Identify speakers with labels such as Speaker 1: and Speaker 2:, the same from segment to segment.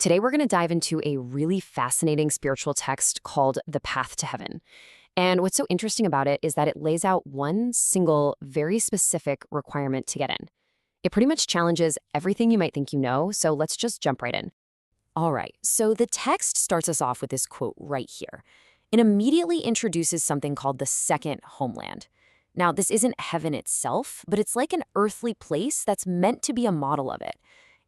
Speaker 1: Today, we're going to dive into a really fascinating spiritual text called The Path to Heaven. And what's so interesting about it is that it lays out one single, very specific requirement to get in. It pretty much challenges everything you might think you know, so let's just jump right in. All right, so the text starts us off with this quote right here. It immediately introduces something called the second homeland. Now, this isn't heaven itself, but it's like an earthly place that's meant to be a model of it.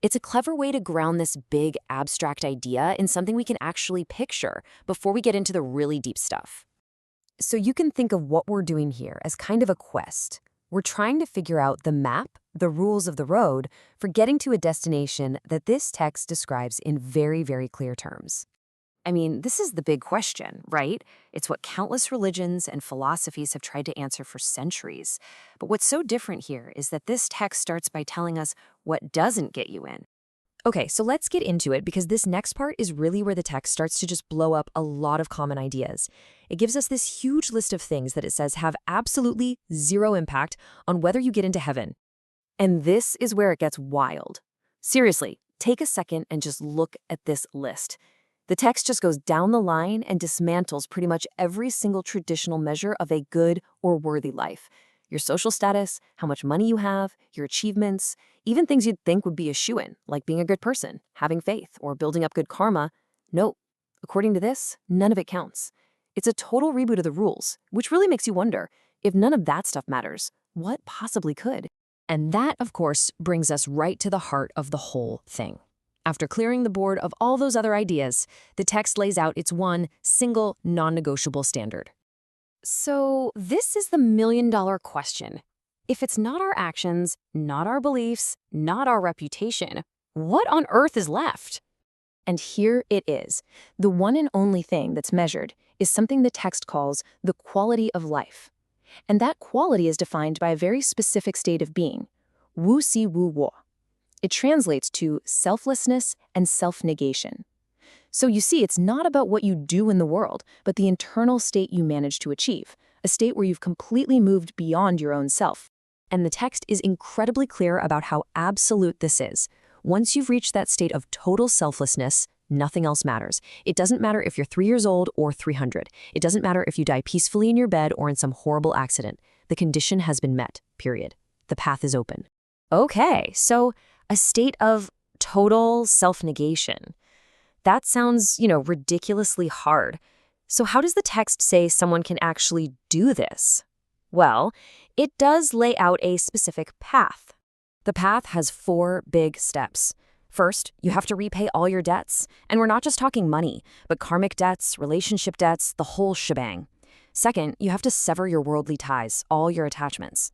Speaker 1: It's a clever way to ground this big, abstract idea in something we can actually picture before we get into the really deep stuff. So you can think of what we're doing here as kind of a quest. We're trying to figure out the map, the rules of the road, for getting to a destination that this text describes in very, very clear terms. I mean, this is the big question, right? It's what countless religions and philosophies have tried to answer for centuries. But what's so different here is that this text starts by telling us what doesn't get you in. Okay, so let's get into it because this next part is really where the text starts to just blow up a lot of common ideas. It gives us this huge list of things that it says have absolutely zero impact on whether you get into heaven. And this is where it gets wild. Seriously, take a second and just look at this list. The text just goes down the line and dismantles pretty much every single traditional measure of a good or worthy life. Your social status, how much money you have, your achievements, even things you'd think would be a shoo-in, like being a good person, having faith, or building up good karma. Nope. According to this, none of it counts. It's a total reboot of the rules, which really makes you wonder, if none of that stuff matters, what possibly could? And that, of course, brings us right to the heart of the whole thing. After clearing the board of all those other ideas, the text lays out its one single non-negotiable standard. So this is the million-dollar question. If it's not our actions, not our beliefs, not our reputation, what on earth is left? And here it is. The one and only thing that's measured is something the text calls the quality of life. And that quality is defined by a very specific state of being, wu si wu wo. It translates to selflessness and self-negation. So you see, it's not about what you do in the world, but the internal state you manage to achieve, a state where you've completely moved beyond your own self. And the text is incredibly clear about how absolute this is. Once you've reached that state of total selflessness, nothing else matters. It doesn't matter if you're 3 years old or 300. It doesn't matter if you die peacefully in your bed or in some horrible accident. The condition has been met, period. The path is open. Okay, so a state of total self-negation. That sounds, ridiculously hard. So how does the text say someone can actually do this? Well, it does lay out a specific path. The path has 4 big steps. First, you have to repay all your debts. And we're not just talking money, but karmic debts, relationship debts, the whole shebang. Second, you have to sever your worldly ties, all your attachments.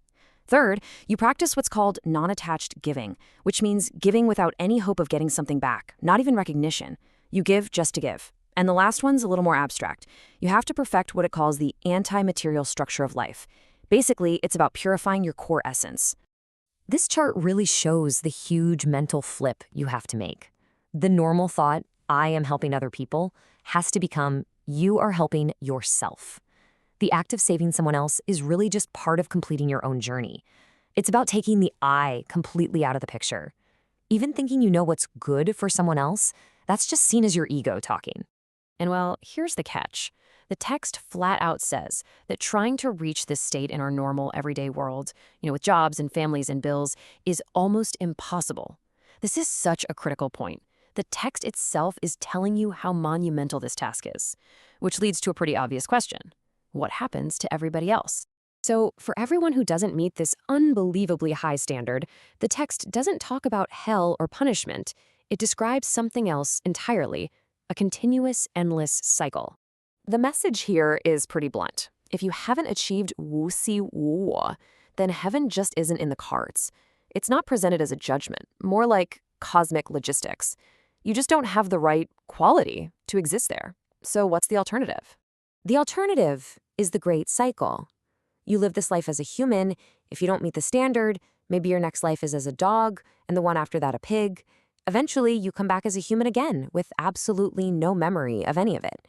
Speaker 1: Third, you practice what's called non-attached giving, which means giving without any hope of getting something back, not even recognition. You give just to give. And the last one's a little more abstract. You have to perfect what it calls the anti-material structure of life. Basically, it's about purifying your core essence. This chart really shows the huge mental flip you have to make. The normal thought, I am helping other people, has to become, you are helping yourself. The act of saving someone else is really just part of completing your own journey. It's about taking the I completely out of the picture. Even thinking you know what's good for someone else, that's just seen as your ego talking. And well, here's the catch. The text flat out says that trying to reach this state in our normal everyday world, with jobs and families and bills, is almost impossible. This is such a critical point. The text itself is telling you how monumental this task is, which leads to a pretty obvious question. What happens to everybody else? So for everyone who doesn't meet this unbelievably high standard, the text doesn't talk about hell or punishment. It describes something else entirely, a continuous, endless cycle. The message here is pretty blunt. If you haven't achieved wu si wu wo, then heaven just isn't in the cards. It's not presented as a judgment, more like cosmic logistics. You just don't have the right quality to exist there. So what's the alternative? The alternative is the great cycle. You live this life as a human. If you don't meet the standard, maybe your next life is as a dog, and the one after that a pig. Eventually, you come back as a human again with absolutely no memory of any of it.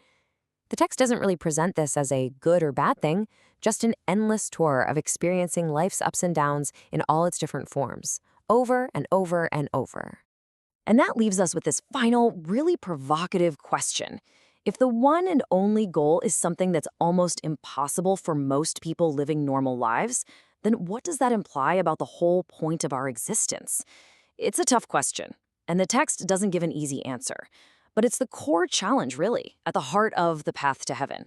Speaker 1: The text doesn't really present this as a good or bad thing, just an endless tour of experiencing life's ups and downs in all its different forms, over and over and over. And that leaves us with this final, really provocative question. If the one and only goal is something that's almost impossible for most people living normal lives, then what does that imply about the whole point of our existence? It's a tough question, and the text doesn't give an easy answer. But it's the core challenge, really, at the heart of the path to heaven.